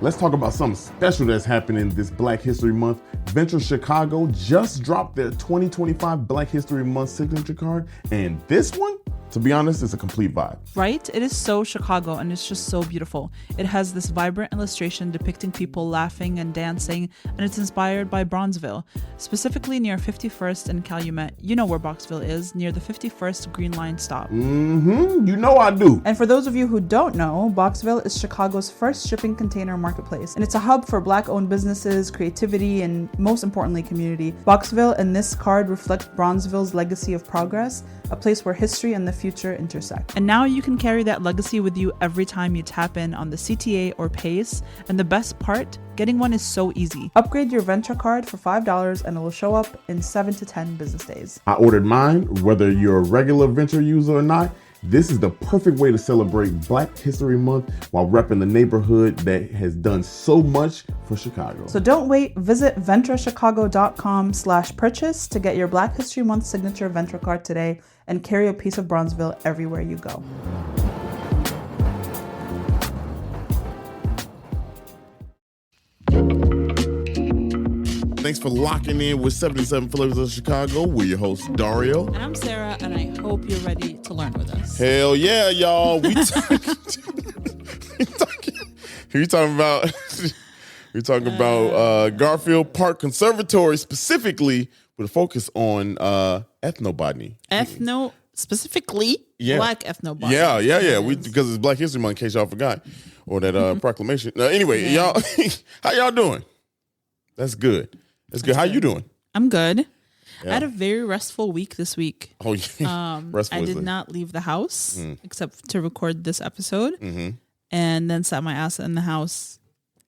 Let's talk about something special that's happening this Black History Month. Venture Chicago just dropped their 2025 Black History Month signature card, and this one, to be honest, is a complete vibe. Right? It is so Chicago, and it's just so beautiful. It has this vibrant illustration depicting people laughing and dancing, and it's inspired by Bronzeville, specifically near 51st and Calumet. You know where Boxville is, near the 51st Green Line stop. You know I do. And for those of you who don't know, Boxville is Chicago's first shipping container marketplace, and it's a hub for Black-owned businesses, creativity, and most importantly, community. Boxville and this card reflect Bronzeville's legacy of progress, a place where history and the future intersect. And now you can carry that legacy with you every time you tap in on the CTA or PACE, and the best part, getting one is so easy. Upgrade your Venture card for $5 and it will show up in 7 to 10 business days. I ordered mine, whether you're a regular Venture user or not. This is the perfect way to celebrate Black History Month while repping the neighborhood that has done so much for Chicago. So don't wait, visit venturechicago.com/purchase to get your Black History Month signature Venture card today and carry a piece of Bronzeville everywhere you go. Thanks for locking in with 77 Flavors of Chicago. We're your hosts, Dario. And I'm Sarah, and I hope you're ready to learn with us. Hell yeah, y'all. We're talking about Garfield Park Conservatory, specifically with a focus on ethnobotany. Specifically, yeah. Black ethnobotany. Yeah. Because it's Black History Month, in case y'all forgot, or that proclamation. Anyway, y'all, how y'all doing? That's good. That's good. How you doing? I'm good. Yeah. I had a very restful week this week. Oh, yeah. I did not leave the house except to record this episode, and then sat my ass in the house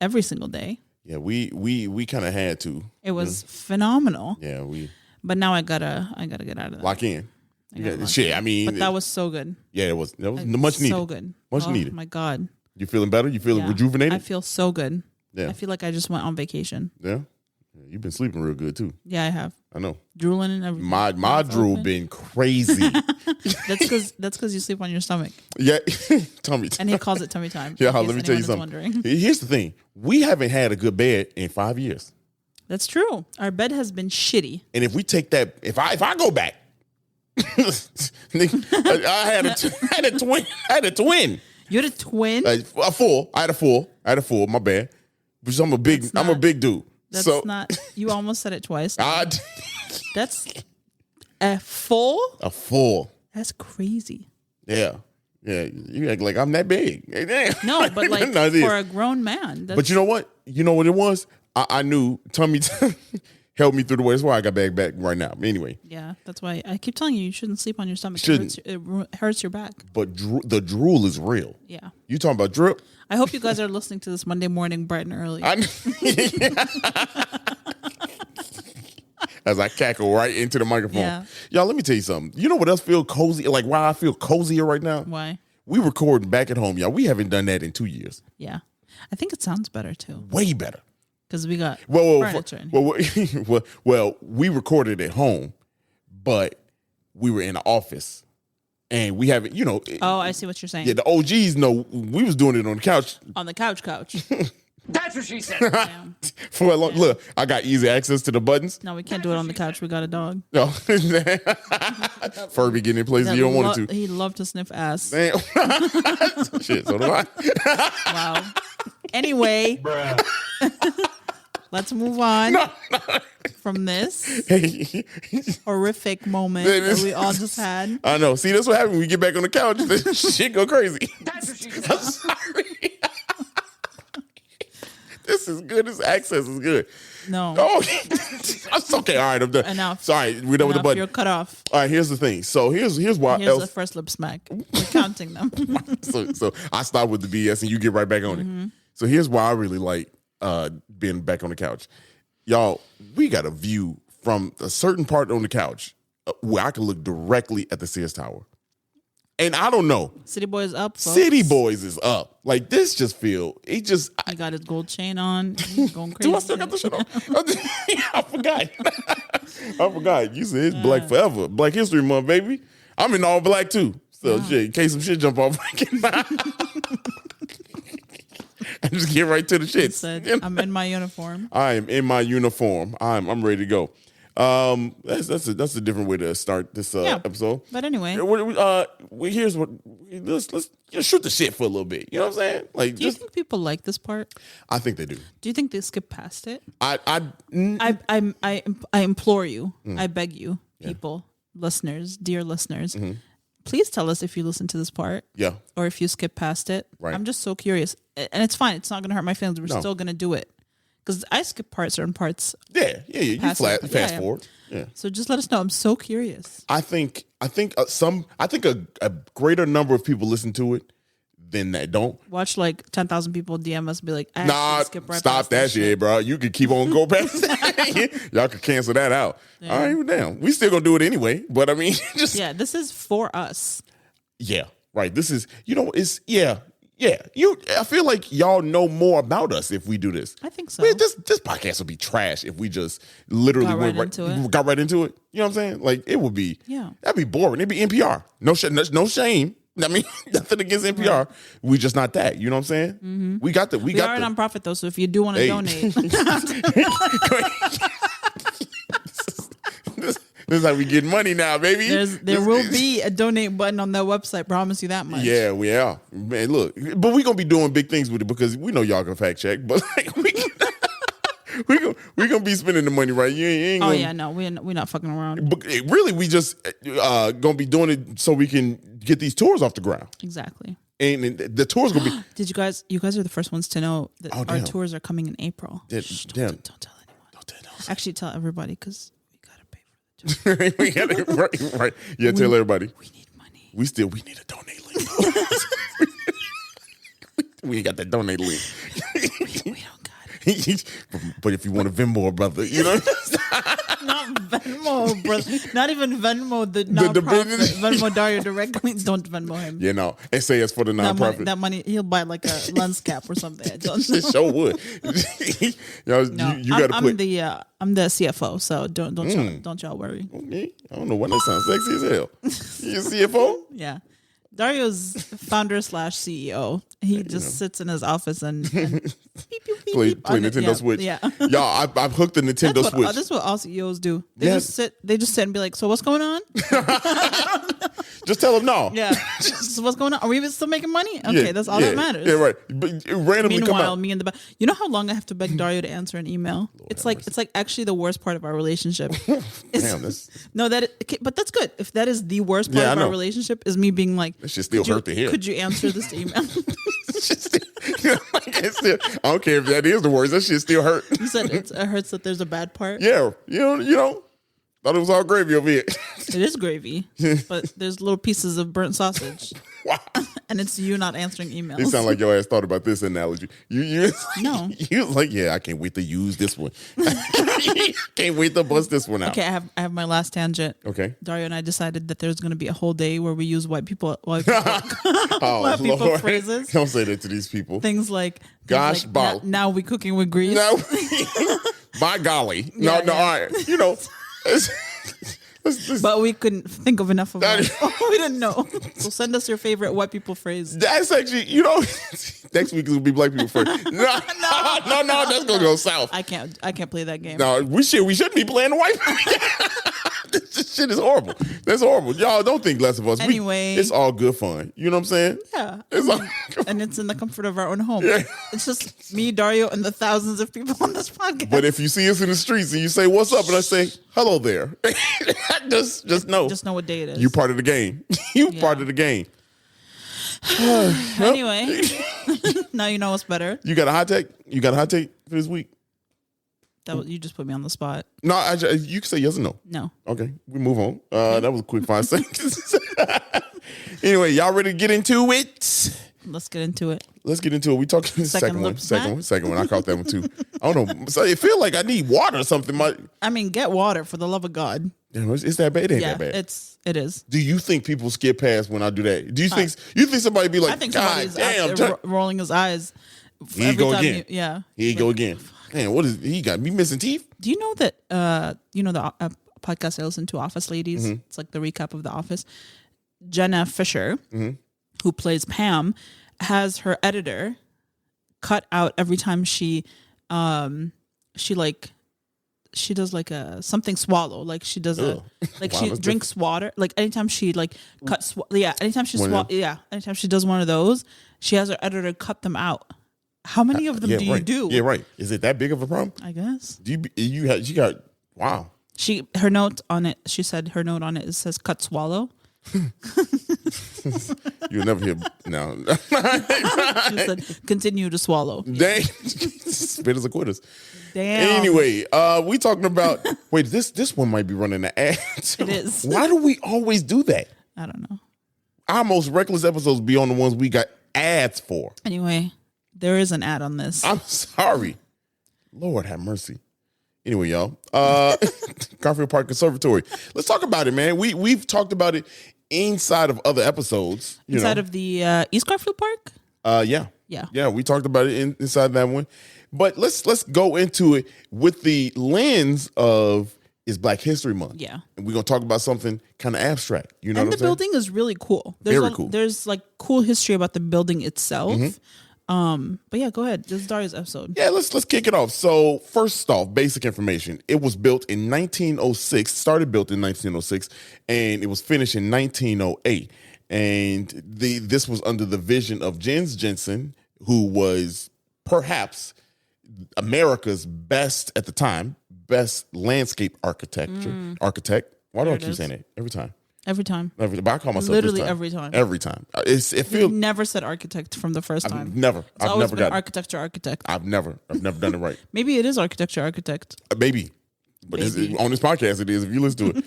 every single day. Yeah, we kind of had to. It was phenomenal. Yeah, But now I gotta get out of that. Lock in. Shit, I mean, but that was so good. Yeah, it was much needed. So good. Much needed. Oh my God. You feeling better? You feeling rejuvenated? I feel so good. Yeah. I feel like I just went on vacation. Yeah. You've been sleeping real good too. Yeah, I have. I know. Drooling and everything. My drool been crazy. That's because you sleep on your stomach. Yeah, tummy time. And he calls it tummy time. Yeah, let me tell you something. Here's the thing: we haven't had a good bed in 5 years. That's true. Our bed has been shitty. And if we take that, if I go back, I had a twin. I had a twin. You had a twin? A full. I had a full. My bad. Because I'm a big dude. That's so, not. You almost said it twice. That's a full. A full. That's crazy. Yeah. You act like I'm that big. No, but like for a grown man. But you know what? You know what it was? I knew tummy helped me through the way. That's why I got back right now. Anyway. Yeah, that's why I keep telling you shouldn't sleep on your stomach. It hurts your back. But the drool is real. Yeah. You talking about drip? I hope you guys are listening to this Monday morning bright and early. As I cackle right into the microphone. Yeah. Y'all, let me tell you something. You know what else feel cozy? Like why I feel cozier right now? Why? We recording back at home, y'all. We haven't done that in 2 years. Yeah. I think it sounds better too. Way better. Because we got furniture in here. Well, we recorded at home, but we were in the office. And we haven't, Oh, I see what you're saying. Yeah, the OGs know we was doing it on the couch. On the couch. That's what she said. Damn. For a long, look, I got easy access to the buttons. No, we can't do it on the couch. We got a dog. No. Furby getting in places you don't want it to. He loved to sniff ass. Damn. Shit, so do I. Wow. Anyway. Let's move on from this horrific moment that we all just had. I know. See, that's what happens when we get back on the couch. Shit go crazy. That's what she said. I'm sorry. This is good. This access is good. No. Oh, it's okay. All right, I'm done. Enough. Sorry, we're done with the button. You're cut off. All right, here's the thing. So here's why. Here's the first lip smack. We're counting them. so I stop with the BS and you get right back on it. So here's why I really like being back on the couch. Y'all, we got a view from a certain part on the couch where I can look directly at the Sears Tower. And I don't know. City Boys up, folks. City Boys is up. Like, this just feel, He got his gold chain on. He's going crazy. Do I still got the shit on? I forgot. You said it's Black forever. Black History Month, baby. I'm in all black, too. So, shit, in case some shit jump off. Just get right to the shit. Said, I'm in my uniform. I am in my uniform. I'm ready to go. That's a different way to start this episode. But anyway, here's what let's just shoot the shit for a little bit. You know what I'm saying? Like, do you think people like this part? I think they do. Do you think they skip past it? I implore you. I beg you, people, listeners, dear listeners. Please tell us if you listen to this part. Yeah. Or if you skip past it. Right. I'm just so curious. And it's fine. It's not going to hurt my feelings. We're still going to do it. Because I skip certain parts. Yeah. You fast forward. Yeah. So just let us know. I'm so curious. I think a greater number of people listen to it than that don't. Watch like 10,000 people DM us and be like, skip right stop that shit, bro. You can keep on go past that. Y'all can cancel that out. Yeah. All right, damn. We still gonna do it anyway. But I mean, this is for us. Yeah, right. This is, I feel like y'all know more about us if we do this. I think so. This podcast would be trash if we just literally got right into it. You know what I'm saying? Like, it would be, that'd be boring. It'd be NPR. No shame. I mean, nothing against NPR. Right. We just not that. You know what I'm saying? Mm-hmm. We are a nonprofit though, so if you do want to donate. This is how we get money now, baby. There will be a donate button on that website. Promise you that much. Yeah, we are. Man, look. But we're going to be doing big things with it because we know y'all can fact check. But like, we're gonna be spending the money, right? You ain't we're not fucking around. But really, we just gonna be doing it so we can get these tours off the ground. Exactly. And the tours gonna be. Did you guys are the first ones to know that our tours are coming in April. Don't tell anyone. Don't tell anyone. Actually, tell everybody because we gotta pay for the tour. right. Yeah, tell everybody. We need money. We need a donate link. We ain't got that donate link. We don't got it. But if you want to Venmo, brother, you know. Not Venmo, brother. Not even Venmo. The nonprofit. Venmo Dario directly. Don't Venmo him. You know, and say it's for the nonprofit. That money, he'll buy like a lens cap or something. I don't know. It sure would. You got to put. I'm the CFO, so don't y'all worry. Okay. I don't know why that sounds sexy as hell. You CFO? Yeah. Dario's founder / CEO. He just sits in his office and beep, beep, beep, play Nintendo Switch. Yeah. Y'all, I've hooked the Nintendo Switch. That's what all CEOs do. They just sit and be like, so what's going on? Just tell them no. Yeah. So what's going on? Are we still making money? Okay, that's all that matters. Yeah, right. But randomly Meanwhile, me in the back. You know how long I have to beg Dario to answer an email? Lord, it's like actually the worst part of our relationship. Damn, but that's good. If that is the worst part of our relationship, is me being like, that shit still hurt to hear. Could you answer this email? I don't care if that is the worst. That shit still hurt. You said it hurts that there's a bad part. Yeah, you know. Thought it was all gravy over here. It is gravy, but there's little pieces of burnt sausage. Wow. And it's you not answering emails. It sounds like your ass thought about this analogy. No. You was like, I can't wait to use this one. Can't wait to bust this one out. Okay, I have my last tangent. Okay. Dario and I decided that there's going to be a whole day where we use white people Lord. phrases. Don't say that to these people. Things like, gosh, now we cooking with grease. No. By golly. No, all right. You know. But we couldn't think of enough of it. We didn't know. So send us your favorite white people phrase. That's actually, next week will be black people phrase. No, that's gonna go south. I can't play that game. No, we shouldn't be playing the white people. This shit is horrible. That's horrible. Y'all don't think less of us. Anyway, it's all good fun. You know what I'm saying? Yeah. And it's in the comfort of our own home. Yeah. It's just me, Dario, and the thousands of people on this podcast. But if you see us in the streets and you say, "What's up?" and I say, "Hello there," just know. Just know what day it is. You part of the game. Part of the game. Anyway, now you know what's better. You got a hot take? You got a hot take for this week? You just put me on the spot. No, you can say yes or no. No. Okay, we move on. That was a quick 5 seconds. Anyway, y'all ready to get into it? Let's get into it. We talked the second one. I caught that one too. I don't know. So it feel like I need water or something. Get water for the love of God. Damn, it's that bad. It ain't that bad. It is. Do you think people skip past when I do that? Do you think somebody be like, I think God damn, rolling his eyes. He go again. He go again. Man, what is he got? Me missing teeth? Do you know that? The podcast I listen to, Office Ladies. Mm-hmm. It's like the recap of The Office. Jenna Fisher, who plays Pam, has her editor cut out every time she does like a something swallow, like she does a like she drinks water, like anytime she like cuts anytime she anytime she does one of those, she has her editor cut them out. How many of them do you do? Yeah, right. Is it that big of a problem? I guess. You got wow. Her note on it, she said her note on it says cut swallow. You'll never hear no. She said continue to swallow. Dang. Spitters or quitters. Damn. Anyway, we talking about wait, this one might be running an ad. It is. Why do we always do that? I don't know. Our most reckless episodes be on the ones we got ads for. Anyway, there is an ad on this. I'm sorry. Lord have mercy. Anyway, y'all. Garfield Park Conservatory. Let's talk about it, man. We've talked about it inside of other episodes. Inside of the East Garfield Park? Yeah. Yeah, we talked about it inside that one. But let's go into it with the lens of it's Black History Month. Yeah. And we're going to talk about something kind of abstract. You know what I'm saying? And the building is really cool. Very cool. There's like cool history about the building itself. But yeah, go ahead. This is Daria's episode. Yeah, let's kick it off. So first off, basic information. It was built in 1906, started built in 1906, and it was finished in 1908. And this was under the vision of Jens Jensen, who was perhaps America's best at the time, best landscape architect. Why do I keep saying that every time? Every time. But I call myself literally this time. every time. Every time. It feels You've never said architect from the first time. I've never been got architecture architect. I've never done it right. Maybe it is architecture architect. Maybe. But Maybe. On this podcast it is if you listen to it.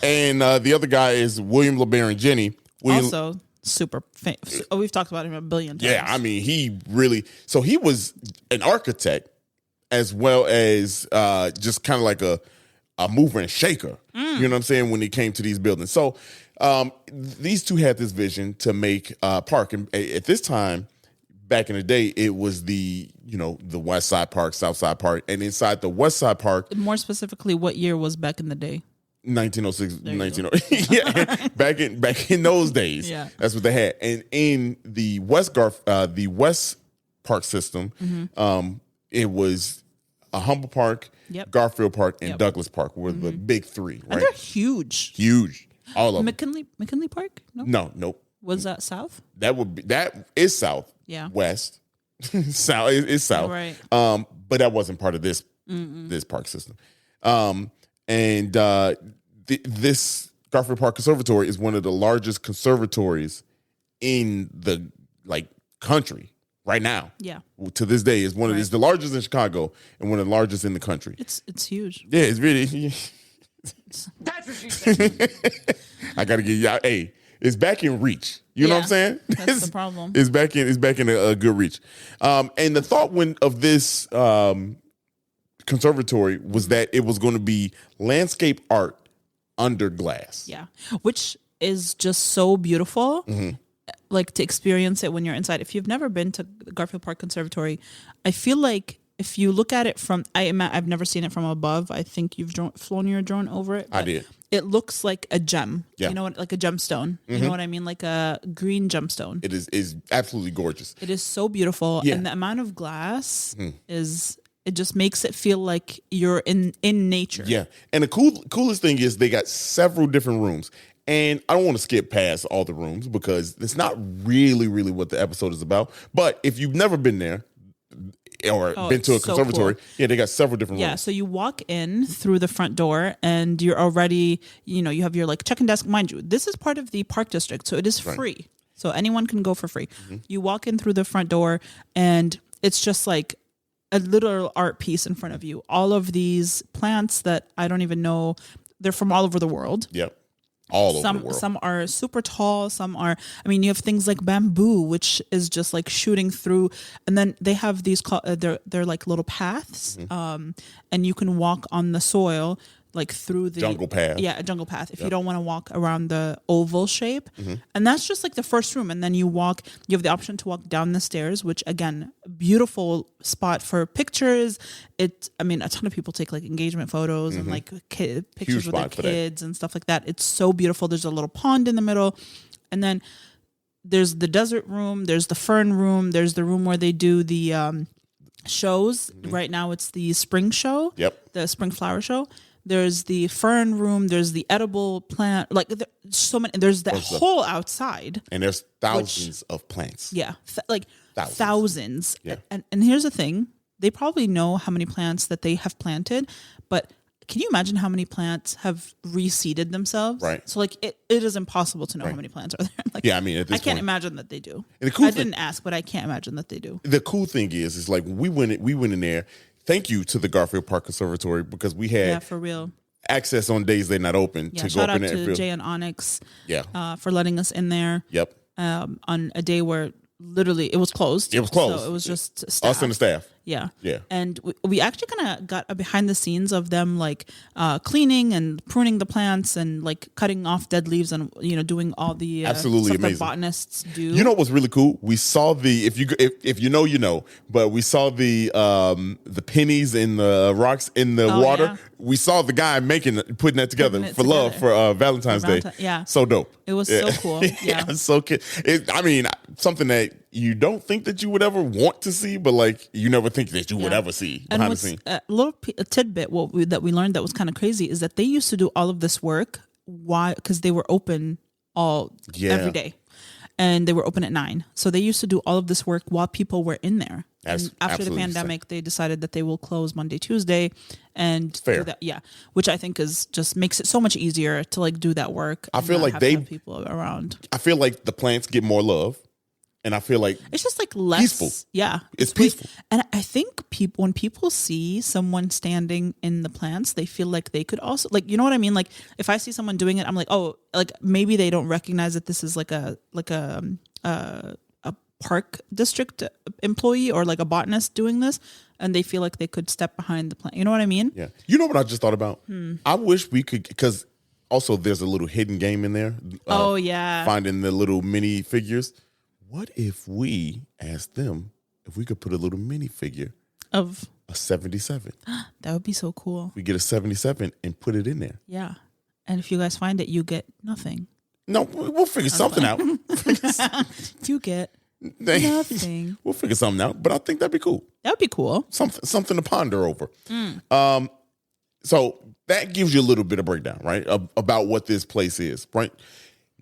And the other guy is William LeBaron Jenny. Also super famous. Oh, we've talked about him a billion times. Yeah, I mean, he was an architect as well as just kind of like a mover and shaker. You know what I'm saying, when it came to these buildings. So these two had this vision to make park. And at this time, back in the day, it was the West Side Park, South Side Park. And inside the West Side Park. More specifically, what year was back in the day? 1906, 1908. Yeah, back in those days. Yeah. That's what they had. And in the West Park system, it was a Humble Park, Garfield Park, and Douglas Park were the big three, right? And they're huge. Huge. All of them. McKinley Park? Nope. Was that south? That is south. Yeah. West. South is south. Right. But that wasn't part of this park system. And this Garfield Park Conservatory is one of the largest conservatories in the country right now. Yeah. To this day, is it's the largest in Chicago and one of the largest in the country. It's huge. Yeah, it's really. That's what she said. I gotta get y'all. Hey, it's back in reach. You know what I'm saying? That's the problem. It's back in a good reach. And the thought of this conservatory was that it was going to be landscape art under glass. Yeah, which is just so beautiful. Like to experience it when you're inside. If you've never been to Garfield Park Conservatory, I feel like if you look at it from, I've never seen it from above. I think you've flown your drone over it. I did. It looks like a gem. Yeah. You know what? Like a gemstone. You know what I mean? Like a green gemstone. It is absolutely gorgeous. It is so beautiful. Yeah. And the amount of glass it just makes it feel like you're in nature. Yeah. And the coolest thing is they got several different rooms. And I don't want to skip past all the rooms because it's not really what the episode is about. But if you've never been there or been to a conservatory, cool. They got several different rooms. Yeah, so you walk in through the front door and you're already, you have your check-in desk. Mind you, this is part of the park district, so it is free. So anyone can go for free. You walk in through the front door and it's just like a little art piece in front of you. All of these plants that I don't even know, they're from all over the world. Yep. All over the world. Some are super tall. Some are, you have things like bamboo, which is just like shooting through. And then they have these, they're like little paths. And you can walk on the soil, like through the jungle path. Yeah, a jungle path. If you don't want to walk around the oval shape. And that's just like the first room. And then you have the option to walk down the stairs, which again, beautiful spot for pictures. A ton of people take like engagement photos and like pictures with their kids and stuff like that. It's so beautiful. There's a little pond in the middle. And then there's the desert room, there's the fern room, there's the room where they do the shows. Right now it's the spring show. Yep. The spring flower show. There's the fern room. There's the edible plant. Like so many. There's that whole outside. And there's thousands of plants. Yeah, thousands. Yeah. And here's the thing: they probably know how many plants that they have planted, but can you imagine how many plants have reseeded themselves? Right. So like it is impossible to know how many plants are there. Like, Yeah, I mean, at this I can't point- imagine that they do. And the cool I thing- didn't ask, but I can't imagine that they do. The cool thing is like we went in there. Thank you to the Garfield Park Conservatory because we had Yeah, for real. access on days they're not open Yeah, to go shout up in out there and to feel. Jay and Onyx Yeah. for letting us in there Yep. on a day where literally it was closed. It was closed. So it was just staff. Us and the staff. Yeah. Yeah. And we actually kind of got a behind the scenes of them like cleaning and pruning the plants and like cutting off dead leaves and, doing all the Absolutely stuff amazing. that botanists do. You know what was really cool? We saw the if you know you know, but we saw the pennies and the rocks in the water. Yeah. We saw the guy putting that together Putting it for love together. for Valentine's Day. Yeah. So dope. It was so cool. Yeah. So cute. I mean, something that you don't think that you would ever want to see, but like you never think that you would ever see And behind the what's scene. a little tidbit that we learned that was kind of crazy is that they used to do all of this work because they were open every day, and they were open at 9. So they used to do all of this work while people were in there. That's And after the absolutely pandemic, they decided that they will close Monday, Tuesday, and Fair. do that. Yeah, which I think is just makes it so much easier to like do that work. I and feel not like have to have people around. I feel like the plants get more love, and I feel like It's just like less Peaceful. Yeah, It's peaceful. And I think when people see someone standing in the plants, they feel like they could also you know what I mean. Like if I see someone doing it, I'm like, oh, like maybe they don't recognize that this is like a park district employee or like a botanist doing this, and they feel like they could step behind the plant. You know what I mean? Yeah. You know what I just thought about? I wish we could, because also there's a little hidden game in there. Oh yeah. Finding the little mini figures. What if we asked them if we could put a little mini figure Of a 77? that would be so cool. We get a 77 and put it in there. Yeah. And if you guys find it, you get nothing. No, we'll figure something out. You get nothing. We'll figure something out, but I think that'd be cool. That would be cool. Something to ponder over. So that gives you a little bit of breakdown, right, about what this place is, right?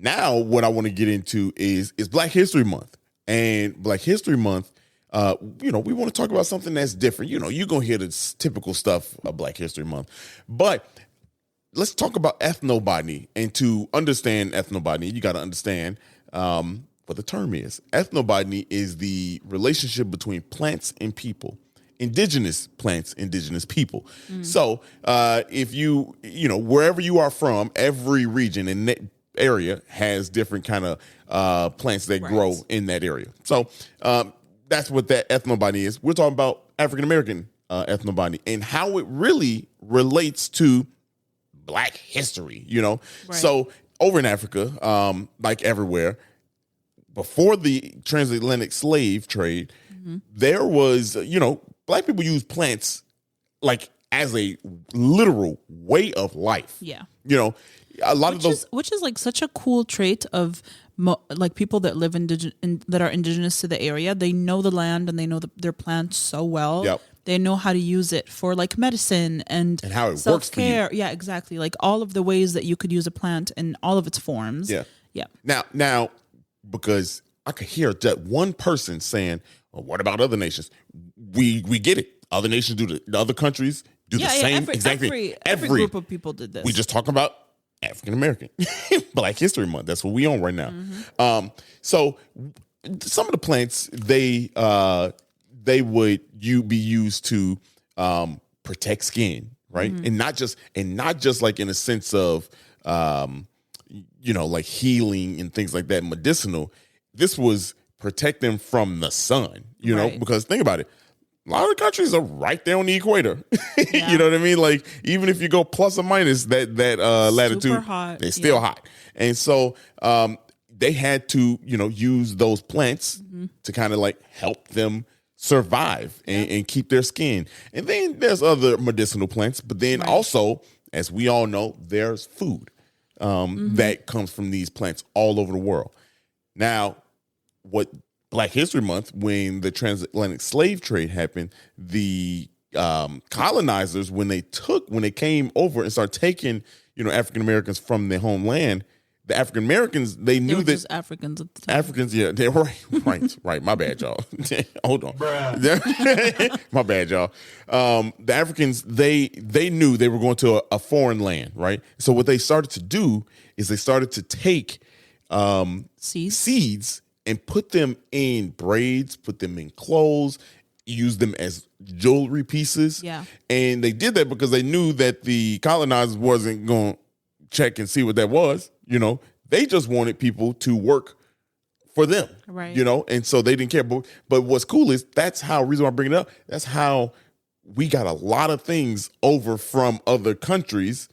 Now, what I want to get into is Black History Month. And Black History Month, we want to talk about something that's different. You're going to hear the typical stuff of Black History Month. But let's talk about ethnobotany. And to understand ethnobotany, you got to understand what the term is. Ethnobotany is the relationship between plants and people. Indigenous plants, indigenous people. So if wherever you are from, every region in that area has different kind of plants that grow in that area. So that's what that ethnobotany is. We're talking about African American ethnobotany and how it really relates to Black history, Right. So over in Africa, like everywhere, before the transatlantic slave trade, there was, Black people used plants like as a literal way of life. Yeah. A lot of those. Which is like such a cool trait of like people that live that are indigenous to the area. They know the land and they know their plants so well. Yep. They know how to use it for like medicine and how it works for self-care. Yeah, exactly. Like all of the ways that you could use a plant in all of its forms. Yeah. Yeah. Now, because I could hear that one person saying, well, what about other nations? We get it. Other nations do the other countries do the same exact thing. Every group of people did this. We just talking about African American Black History Month. That's what we on right now. So some of the plants they would be used to protect skin, right? And not just like in a sense of like healing and things like that, medicinal. This was protect them from the sun, Right. because think about it. A lot of the countries are right there on the equator. You know what I mean? Like even if you go plus or minus that latitude, hot. they're still hot. And so they had to, use those plants to kind of like help them survive and keep their skin. And then there's other medicinal plants, but then also, as we all know, there's food that comes from these plants all over the world. Now, what Black History Month, when the transatlantic slave trade happened, the colonizers, when they came over and started taking, African Americans from their homeland, the African Americans, they knew were that just Africans at the time. Africans, yeah, they were right. My bad, y'all. Hold on, my bad, y'all. The Africans, they knew they were going to a foreign land, right? So what they started to do is they started to take seeds and put them in braids, put them in clothes, use them as jewelry pieces. Yeah. And they did that because they knew that the colonizers wasn't going to check and see what that was. They just wanted people to work for them, right? And so they didn't care. But what's cool is reason why I bring it up, that's how we got a lot of things over from other countries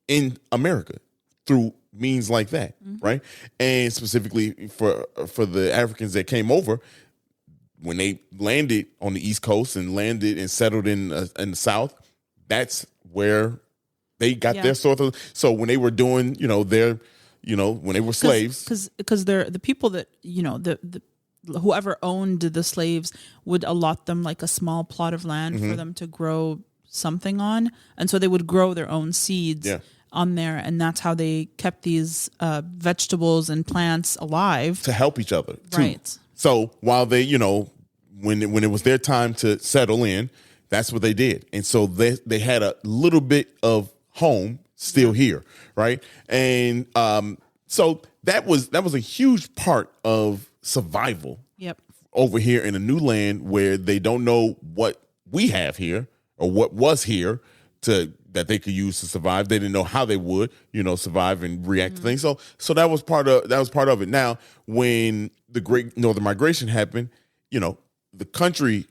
in America through means like that, right? And specifically for the Africans that came over, when they landed on the East Coast and landed and settled in the South, that's where they got their sort of. So when they were doing, their, when they were slaves, because they're the people that the whoever owned the slaves would allot them like a small plot of land for them to grow something on, and so they would grow their own seeds on there, and that's how they kept these vegetables and plants alive to help each other, too. Right. So while they, when it was their time to settle in, that's what they did, and so they had a little bit of home still here, right? And so that was a huge part of survival. Yep. Over here in a new land where they don't know what we have here or what was here that they could use to survive. They didn't know how they would, survive and react to things. So that was part of it. Now, when the Great Northern Migration happened, the country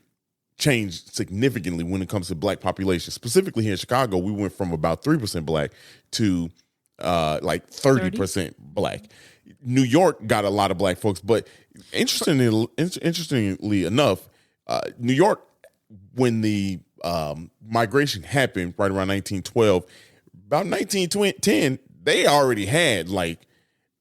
changed significantly when it comes to Black population. Specifically here in Chicago, we went from about 3% Black to like 30% Black. New York got a lot of Black folks, but interestingly enough, New York, when the migration happened right around 1912, about 1910, they already had like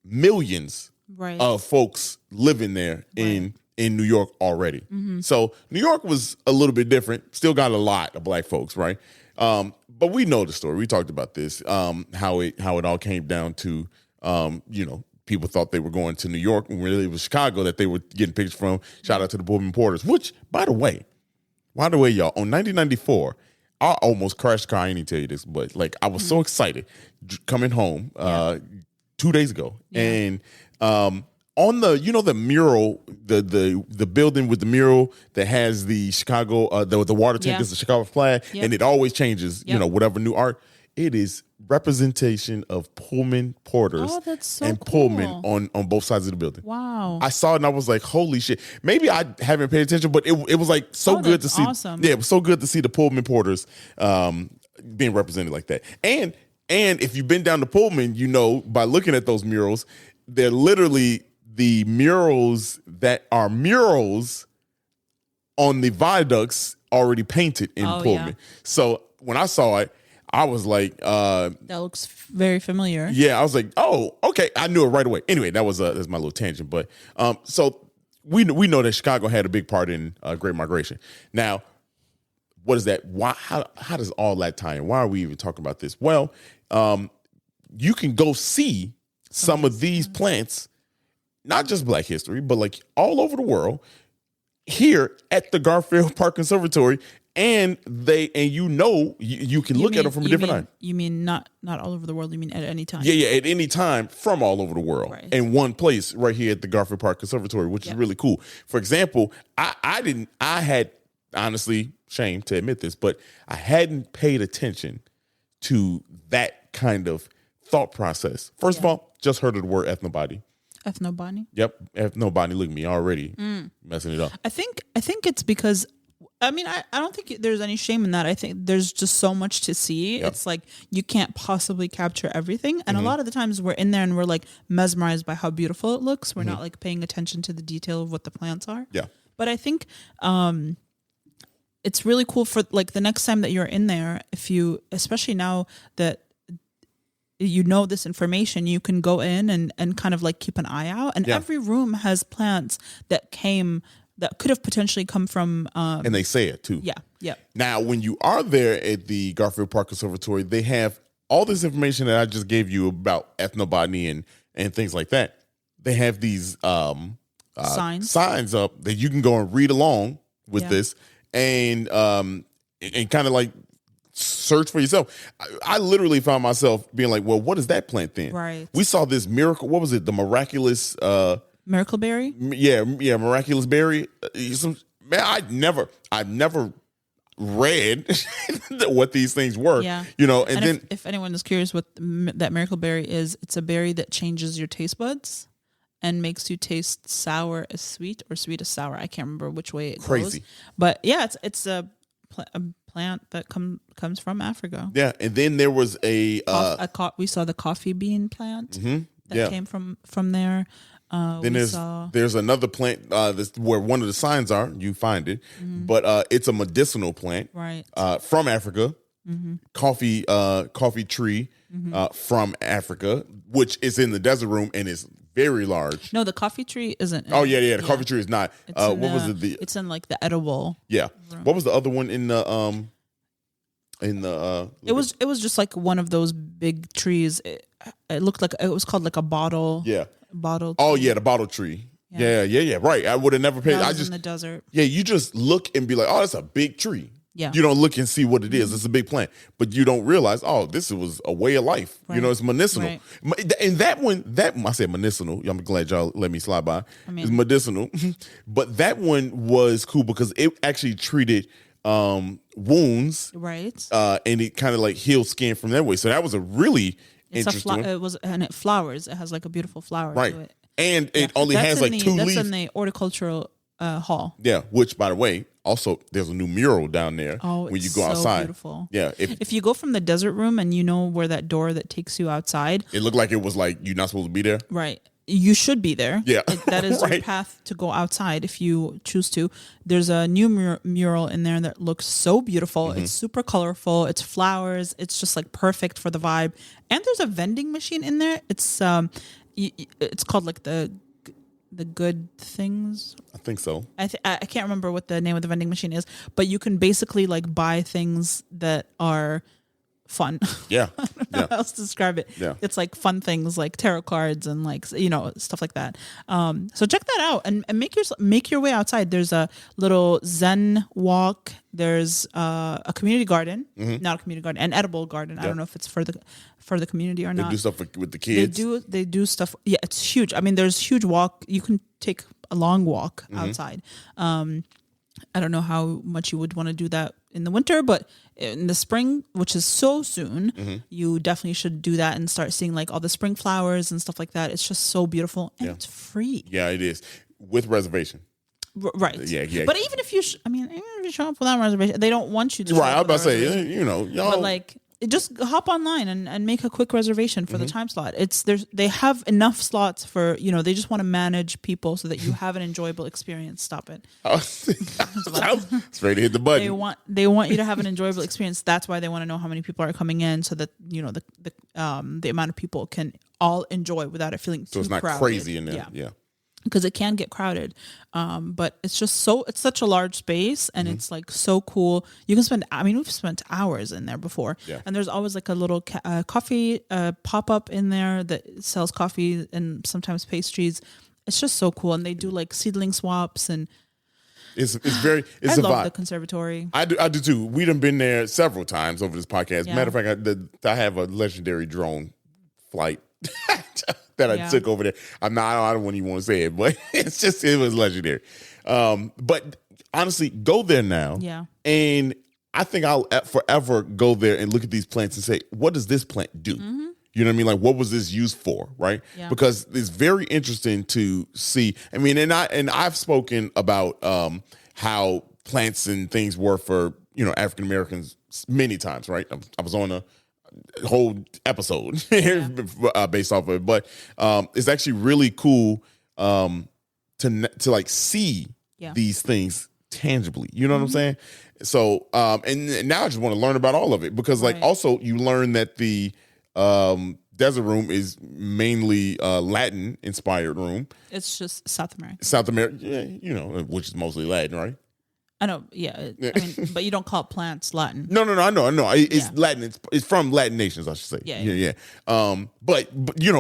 millions of folks living there in New York already. So New York was a little bit different. Still got a lot of Black folks, right? But we know the story. We talked about this, how it all came down to, people thought they were going to New York when really it was Chicago that they were getting pictures from. Shout out to the Pullman Porters, which, by the way, y'all, on 1994, I almost crashed the car. I ain't even tell you this, but like I was so excited coming home 2 days ago, and on the mural, the building with the mural that has the Chicago, the water tank is the Chicago flag, and it always changes, whatever new art. It is representation of Pullman Porters and cool. Pullman on both sides of the building. Wow. I saw it and I was like, holy shit. Maybe I haven't paid attention, but it was like so good to see. Awesome. Yeah, it was so good to see the Pullman Porters being represented like that. And if you've been down to Pullman, by looking at those murals, they're literally the murals that are murals on the viaducts already painted in Pullman. Yeah. So when I saw it, I was like, that looks very familiar. Yeah, I was like, oh, okay. I knew it right away. Anyway, that's my little tangent. But so we know that Chicago had a big part in Great Migration. Now, what is that? Why? How does all that tie in? Why are we even talking about this? Well, you can go see some of these plants, not just Black history, but like all over the world, here at the Garfield Park Conservatory. And you can look at them from a different eye. You mean not all over the world? You mean at any time? Yeah, at any time from all over the world, right. In one place right here at the Garfield Park Conservatory, which is really cool. For example, I had honestly, shame to admit this, but I hadn't paid attention to that kind of thought process. First of all, just heard of the word ethnobotany. Ethnobotany? Yep, ethnobotany. Look at me already messing it up. I think it's because. I mean, I don't think there's any shame in that. I think there's just so much to see. Yep. It's like you can't possibly capture everything. And a lot of the times we're in there and we're like mesmerized by how beautiful it looks. We're not like paying attention to the detail of what the plants are. Yeah. But I think it's really cool for like the next time that you're in there, especially now that you know this information, you can go in and kind of like keep an eye out. And every room has plants that could have potentially come from. And they say it too. Yeah. Now, when you are there at the Garfield Park Conservatory, they have all this information that I just gave you about ethnobotany and things like that. They have these signs up that you can go and read along with this and kind of like search for yourself. I literally found myself being like, well, what is that plant then? Right. We saw this miracle. What was it? The miraculous miracle berry? Yeah, miraculous berry. I've never read what these things were. Yeah. And then if anyone is curious what that miracle berry is, it's a berry that changes your taste buds and makes you taste sour as sweet or sweet as sour. I can't remember which way it goes. But yeah, it's a plant that comes from Africa. Yeah, and then there was we saw the coffee bean plant that came from there. Then there's another plant where one of the signs are. You find it, but it's a medicinal plant, right? From Africa, coffee tree from Africa, which is in the desert room and is very large. No, the coffee tree isn't. The coffee tree is not. Was it? It's in like the edible. Yeah. Room. What was the other one in the It was just like one of those big trees. It looked like it was called like a bottle. Yeah. Bottle. Oh yeah, the bottle tree. Yeah. Right. I would have never paid. I just in the desert. Yeah, you just look and be like, oh, that's a big tree. Yeah. You don't look and see what it is. It's a big plant, but you don't realize, oh, this was a way of life. Right. It's medicinal. Right. And that one, I said medicinal. I'm glad y'all let me slide by. It's medicinal, but that one was cool because it actually treated wounds, right? And it kind of like healed skin from that way. So that was a really interesting. It flowers. It has like a beautiful flower right. to it. And it only has like 2 leaves. That's in the horticultural hall. Yeah, which by the way, also there's a new mural down there when you go outside. Beautiful. Yeah, if you go from the desert room and you know where that door that takes you outside, it looked like it was like you're not supposed to be there. Right. You should be there. Yeah. That is right. your path to go outside if you choose to. There's a new mural in there that looks so beautiful. It's super colorful. It's flowers. It's just like perfect for the vibe. And there's a vending machine in there. It's called like the good things. I think so. I can't remember what the name of the vending machine is, but you can basically like buy things that are fun. Yeah. I don't know how else to describe it. Yeah. It's like fun things like tarot cards and like, stuff like that. So check that out and make your way outside. There's a little Zen walk. There's a community garden, not a community garden, an edible garden. Yeah. I don't know if it's for the community or not. They do stuff with the kids. They do stuff. Yeah, it's huge. I mean, there's huge walk. You can take a long walk outside. I don't know how much you would want to do that in the winter, but in the spring, which is so soon, you definitely should do that and start seeing like all the spring flowers and stuff like that. It's just so beautiful and it's free. Yeah, it is with reservation. Right. Yeah. But even if you show up without reservation, they don't want you to. Right. I was about to say, y'all. But like, just hop online and make a quick reservation for the time slot. They have enough slots for, they just want to manage people so that you have an enjoyable experience. Stop it. Straight to hit the button. They want you to have an enjoyable experience. That's why they want to know how many people are coming in so that, the amount of people can all enjoy without it feeling too crowded. So it's not crazy in there. Yeah. Because it can get crowded, but it's just it's such a large space and it's like so cool. You can we've spent hours in there before, and there's always like a little coffee pop up in there that sells coffee and sometimes pastries. It's just so cool, and they do like seedling swaps and. It's I love the conservatory. I do too. We done been there several times over this podcast. Yeah. Matter of fact, I have a legendary drone flight. That I took over there. I don't even want to say it, but it was legendary. But honestly, go there now. Yeah. And I think I'll forever go there and look at these plants and say, what does this plant do? You know what I mean? Like, what was this used for? Right. Yeah. Because it's very interesting to see. I mean, and I've spoken about how plants and things were for, African Americans many times. Right. I was on a whole episode based off of it, but it's actually really cool to like see these things tangibly. You know what I'm saying? So and now I just want to learn about all of it because like also you learn that the desert room is mainly Latin inspired room. It's just South America. South America, which is mostly Latin, right? I know, yeah. I mean, but you don't call plants Latin. No, I know. It's Latin. It's from Latin nations, I should say. Yeah. But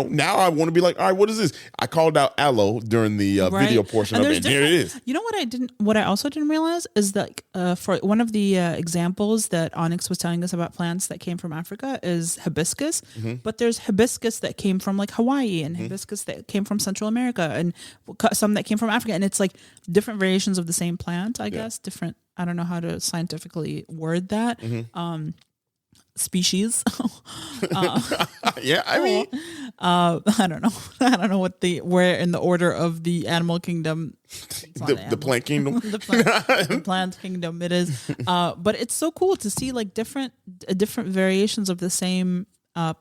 now I want to be like, all right, what is this? I called out aloe during the video portion of it. And here it is. You know what I also didn't realize is that for one of the examples that Onyx was telling us about plants that came from Africa is hibiscus. But there's hibiscus that came from like Hawaii and hibiscus that came from Central America and some that came from Africa. And it's like different variations of the same plant, I guess. Different, I don't know how to scientifically word that. Species. Yeah, I mean, I don't know. I don't know where in the order of the animal kingdom, the plant kingdom, the plant kingdom it is. But it's so cool to see like different variations of the same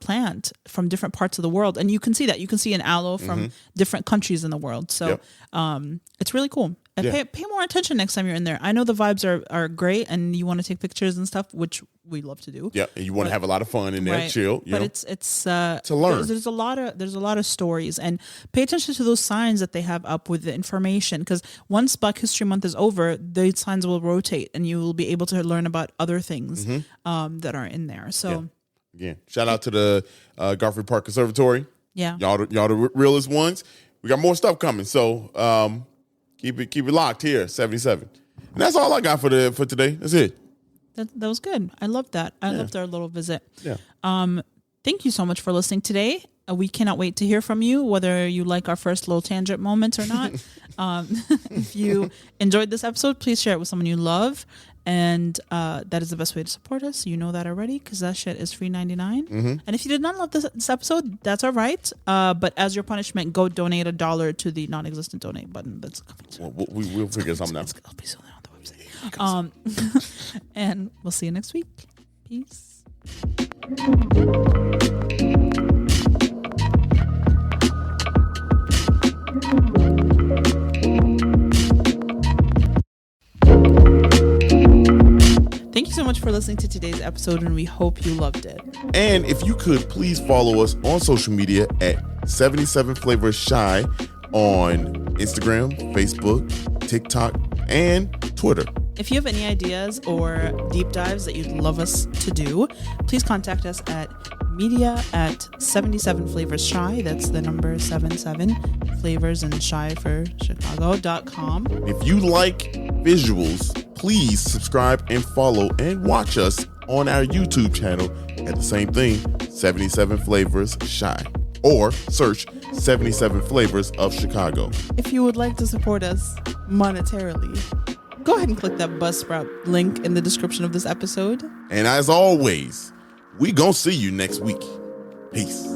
plant from different parts of the world, and you can see that. You can see an aloe from different countries in the world. So it's really cool. And pay more attention next time you're in there. I know the vibes are great, and you want to take pictures and stuff, which we love to do. Yeah, and you want to have a lot of fun in there, chill. But it's to learn. There's a lot of stories, and pay attention to those signs that they have up with the information, because once Black History Month is over, the signs will rotate, and you will be able to learn about other things that are in there. So again, shout out to the Garfield Park Conservatory. Yeah, y'all the realest ones. We got more stuff coming, so keep it locked here, 77. And that's all I got for today. That's it. That was good. I loved that. I loved our little visit. Yeah. Thank you so much for listening today. We cannot wait to hear from you, whether you like our first little tangent moments or not. If you enjoyed this episode, please share it with someone you love. And that is the best way to support us. You know that already, because that shit is free 99. And if you did not love this episode, that's all right. But as your punishment, go donate $1 to the non-existent donate button. That's coming soon. We'll figure something out. It'll be soon on the website. And we'll see you next week. Peace. Thank you so much for listening to today's episode, and we hope you loved it. And if you could, please follow us on social media at 77 Flavors Shy on Instagram, Facebook, TikTok, and Twitter. If you have any ideas or deep dives that you'd love us to do, please contact us at media@77flavorsshy. That's the number 77 flavors and shy for Chicago.com. If you like visuals, please subscribe and follow and watch us on our YouTube channel at the same thing, 77 Flavors Shy, or search 77 Flavors of Chicago. If you would like to support us monetarily, go ahead and click that Buzzsprout link in the description of this episode. And as always, we gonna see you next week. Peace.